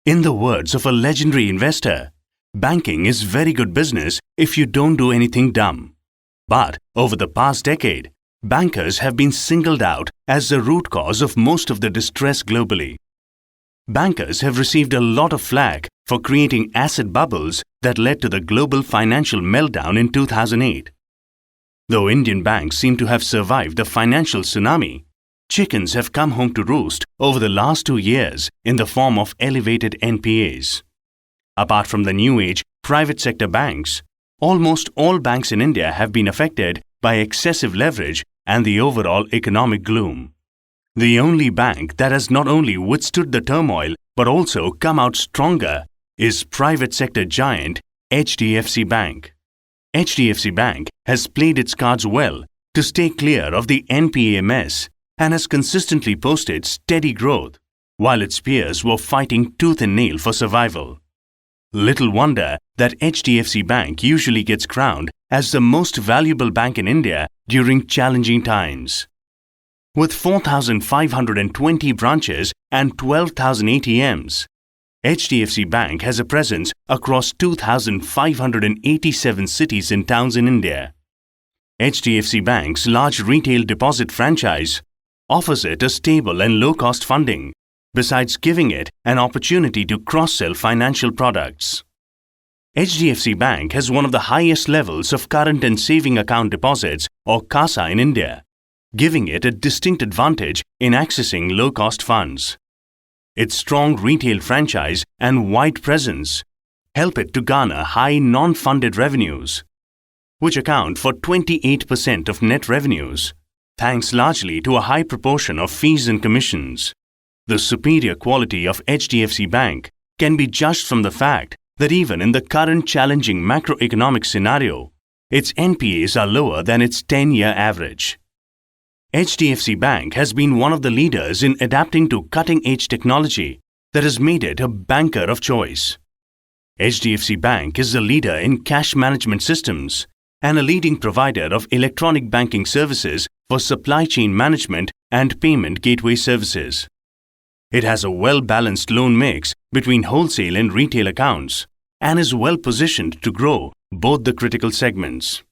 In the words of a legendary investor, banking is very good business if you don't do anything dumb. But over the past decade, bankers have been singled out as the root cause of most of the distress globally. Bankers have received a lot of flack for creating asset bubbles that led to the global financial meltdown in 2008. Though Indian banks seem to have survived the financial tsunami, chickens have come home to roost over the last 2 years in the form of elevated NPAs. Apart from the new age private sector banks, almost all banks in India have been affected by excessive leverage and the overall economic gloom. The only bank that has not only withstood the turmoil but also come out stronger is private sector giant HDFC Bank. HDFC Bank has played its cards well to stay clear of the NPA mess and has consistently posted steady growth, while its peers were fighting tooth and nail for survival. Little wonder that HDFC Bank usually gets crowned as the most valuable bank in India during challenging times. With 4,520 branches and 12,000 ATMs, HDFC Bank has a presence across 2,587 cities and towns in India. HDFC Bank's large retail deposit franchise offers it a stable and low-cost funding, besides giving it an opportunity to cross-sell financial products. HDFC Bank has one of the highest levels of current and saving account deposits or CASA in India, giving it a distinct advantage in accessing low-cost funds. Its strong retail franchise and wide presence help it to garner high non-funded revenues, which account for 28% of net revenues, thanks largely to a high proportion of fees and commissions. The superior quality of HDFC Bank can be judged from the fact that even in the current challenging macroeconomic scenario, its NPAs are lower than its 10-year average. HDFC Bank has been one of the leaders in adapting to cutting-edge technology that has made it a banker of choice. HDFC Bank is the leader in cash management systems and a leading provider of electronic banking services for supply chain management and payment gateway services. It has a well-balanced loan mix between wholesale and retail accounts and is well-positioned to grow both the critical segments.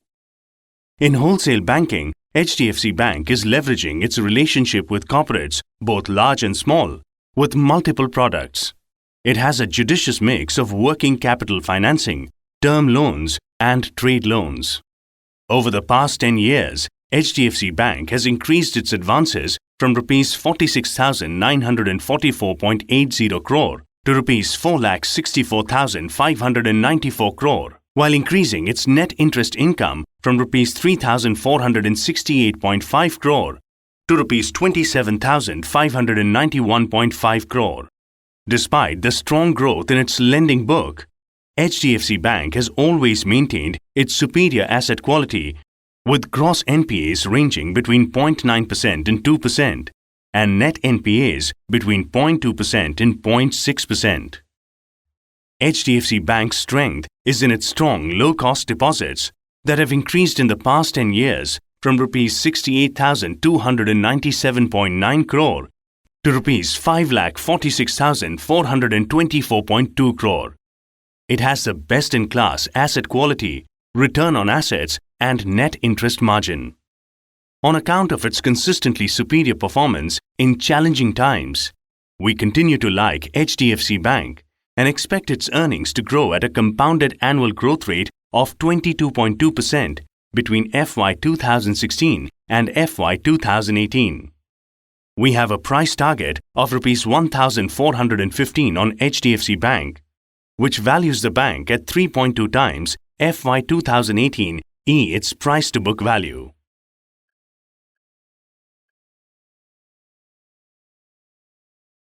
In wholesale banking, HDFC Bank is leveraging its relationship with corporates, both large and small, with multiple products. It has a judicious mix of working capital financing, term loans, and trade loans. Over the past 10 years, HDFC Bank has increased its advances from Rs 46,944.80 crore to Rs 4,64,594 crore, while increasing its net interest income from Rs 3,468.5 crore to Rs 27,591.5 crore. Despite the strong growth in its lending book, HDFC Bank has always maintained its superior asset quality, with gross NPAs ranging between 0.9% and 2% and net NPAs between 0.2% and 0.6%. HDFC Bank's strength is in its strong low-cost deposits that have increased in the past 10 years from Rs 68,297.9 crore to Rs 5,46,424.2 crore. It has the best-in-class asset quality, return on assets, and net interest margin. On account of its consistently superior performance in challenging times, we continue to like HDFC Bank and expect its earnings to grow at a compounded annual growth rate of 22.2% between FY 2016 and FY 2018. We have a price target of Rs 1,415 on HDFC Bank, which values the bank at 3.2 times FY 2018 its price-to-book value.